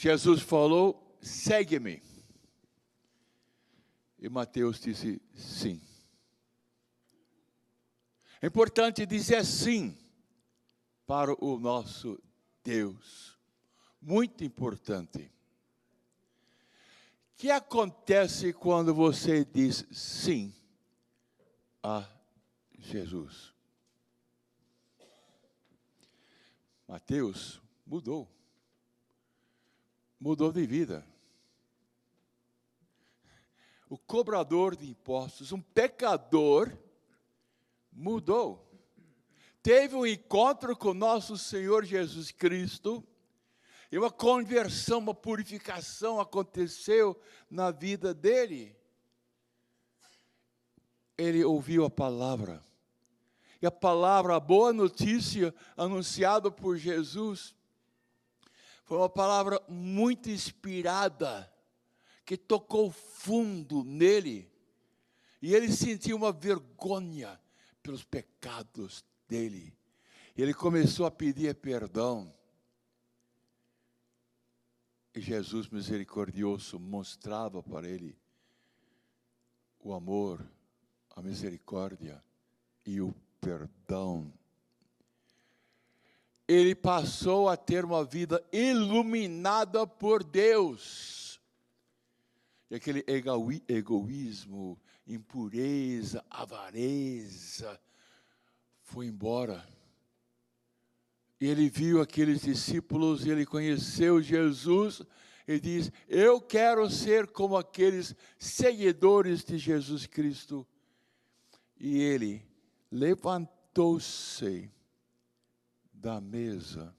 Jesus falou, segue-me. E Mateus disse, sim. É importante dizer sim para o nosso Deus. Muito importante. O que acontece quando você diz sim a Jesus? Mateus mudou. Mudou de vida. O cobrador de impostos, um pecador, mudou. Teve um encontro com nosso Senhor Jesus Cristo, e uma conversão, uma purificação aconteceu na vida dele. Ele ouviu a palavra. E a palavra, a boa notícia anunciada por Jesus, foi uma palavra muito inspirada, que tocou fundo nele. E ele sentiu uma vergonha pelos pecados dele. E ele começou a pedir perdão. E Jesus misericordioso mostrava para ele o amor, a misericórdia e o perdão. Ele passou a ter uma vida iluminada por Deus. E aquele egoísmo, impureza, avareza, foi embora. E ele viu aqueles discípulos, e ele conheceu Jesus, e diz, eu quero ser como aqueles seguidores de Jesus Cristo. E ele levantou-se da mesa,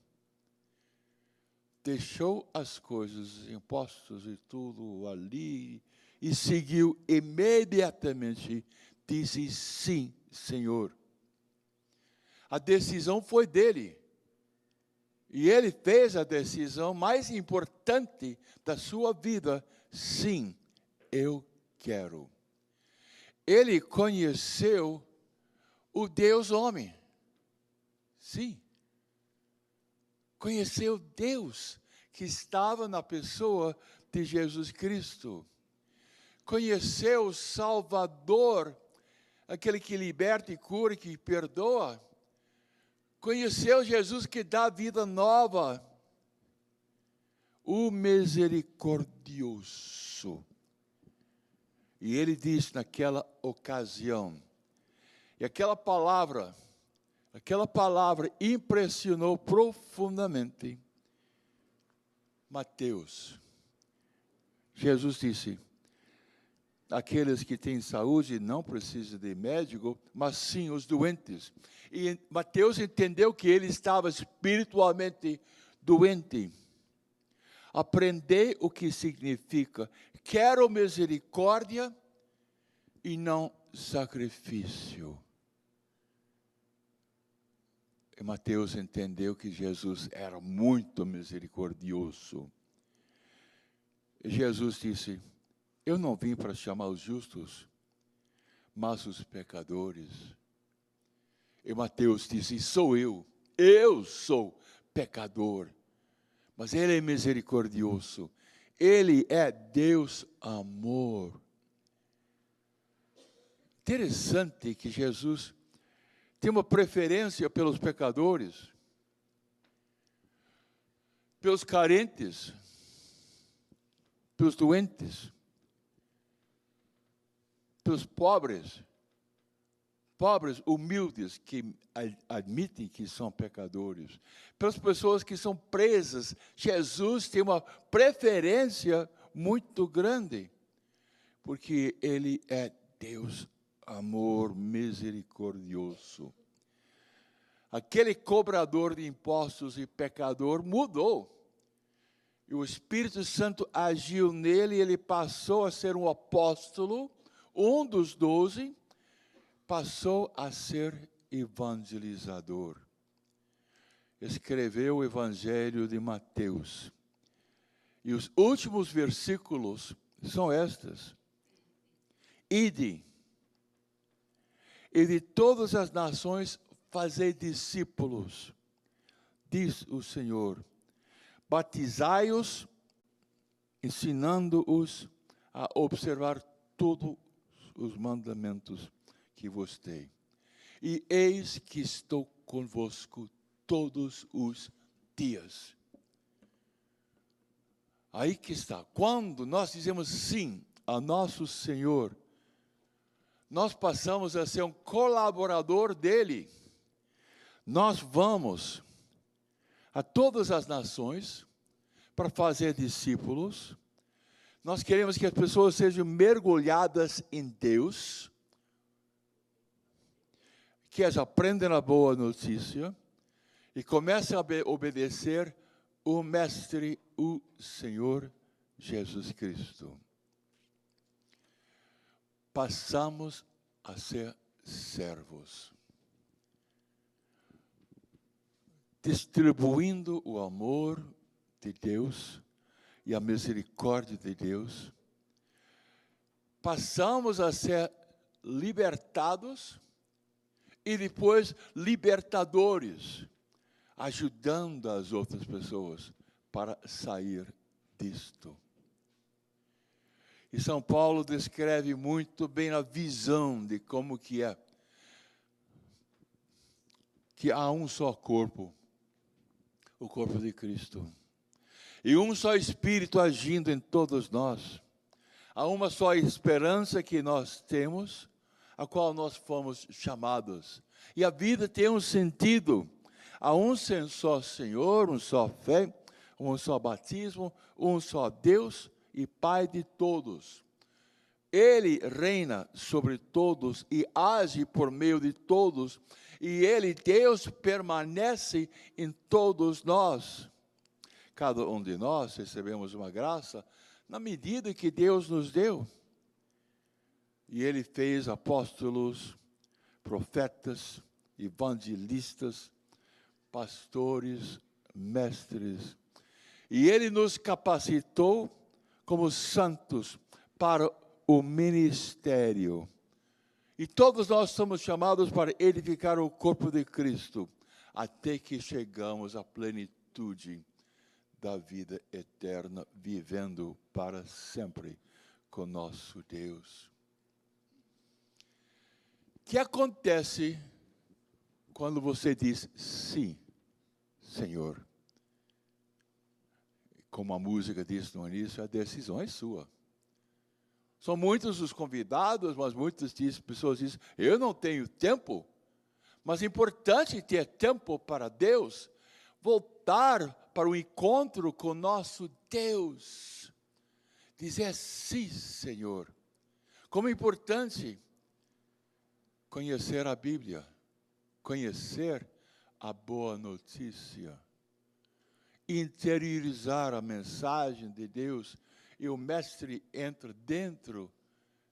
deixou as coisas, os impostos e tudo ali, e seguiu imediatamente, disse, sim, Senhor. A decisão foi dele. E ele fez a decisão mais importante da sua vida. Sim, eu quero. Ele conheceu o Deus homem. Sim. Conheceu Deus que estava na pessoa de Jesus Cristo. Conheceu o Salvador, aquele que liberta e cura, que perdoa. Conheceu Jesus que dá vida nova, o misericordioso. E ele disse naquela ocasião, e aquela palavra impressionou profundamente Mateus. Jesus disse, aqueles que têm saúde não precisam de médico, mas sim os doentes. E Mateus entendeu que ele estava espiritualmente doente. Aprender o que significa, quero misericórdia e não sacrifício. E Mateus entendeu que Jesus era muito misericordioso. E Jesus disse, eu não vim para chamar os justos, mas os pecadores. E Mateus disse, sou eu sou pecador. Mas ele é misericordioso, ele é Deus amor. Interessante que Jesus tem uma preferência pelos pecadores, pelos carentes, pelos doentes, pelos pobres humildes que admitem que são pecadores, pelas pessoas que são presas. Jesus tem uma preferência muito grande, porque ele é Deus amor misericordioso. Aquele cobrador de impostos e pecador mudou. E o Espírito Santo agiu nele, e ele passou a ser um apóstolo, um dos 12, passou a ser evangelizador. Escreveu o Evangelho de Mateus. E os últimos versículos são estes. Ide, e de todas as nações fazei discípulos, diz o Senhor. Batizai-os ensinando-os a observar todos os mandamentos que vos dei. E eis que estou convosco todos os dias. Aí que está. Quando nós dizemos sim a nosso Senhor, nós passamos a ser um colaborador dele. Nós vamos a todas as nações para fazer discípulos. Nós queremos que as pessoas sejam mergulhadas em Deus, que elas aprendam a boa notícia e comecem a obedecer o Mestre, o Senhor Jesus Cristo. Passamos a ser servos, distribuindo o amor de Deus e a misericórdia de Deus. Passamos a ser libertados e depois libertadores, ajudando as outras pessoas para sair disto. E São Paulo descreve muito bem a visão de como que é. Que há um só corpo, o corpo de Cristo. E um só Espírito agindo em todos nós. Há uma só esperança que nós temos, a qual nós fomos chamados. E a vida tem um sentido. Há um só Senhor, um só fé, um só batismo, um só Deus e Pai de todos. Ele reina sobre todos e age por meio de todos. E Ele, Deus, permanece em todos nós. Cada um de nós recebemos uma graça na medida que Deus nos deu. E Ele fez apóstolos, profetas, evangelistas, pastores, mestres. E Ele nos capacitou como santos para o ministério. E todos nós somos chamados para edificar o corpo de Cristo, até que chegamos à plenitude da vida eterna, vivendo para sempre com nosso Deus. O que acontece quando você diz sim, Senhor? Como a música disse no início, a decisão é sua. São muitos os convidados, mas muitas pessoas dizem, eu não tenho tempo. Mas é importante ter tempo para Deus, voltar para o encontro com nosso Deus. Dizer sim, Senhor. Como é importante conhecer a Bíblia, conhecer a boa notícia, interiorizar a mensagem de Deus, e o Mestre entra dentro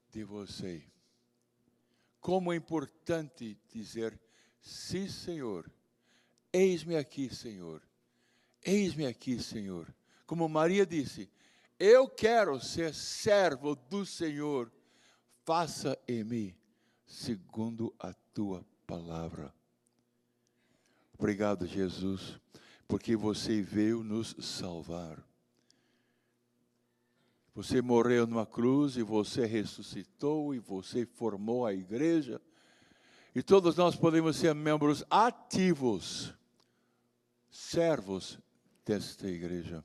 de você. Como é importante dizer, sim, Senhor, eis-me aqui, Senhor, eis-me aqui, Senhor. Como Maria disse, eu quero ser servo do Senhor, faça em mim segundo a tua palavra. Obrigado, Jesus, porque você veio nos salvar. Você morreu numa cruz e você ressuscitou e você formou a igreja. E todos nós podemos ser membros ativos, servos desta igreja.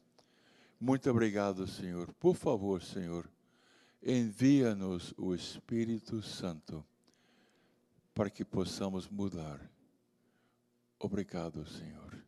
Muito obrigado, Senhor. Por favor, Senhor, envia-nos o Espírito Santo para que possamos mudar. Obrigado, Senhor.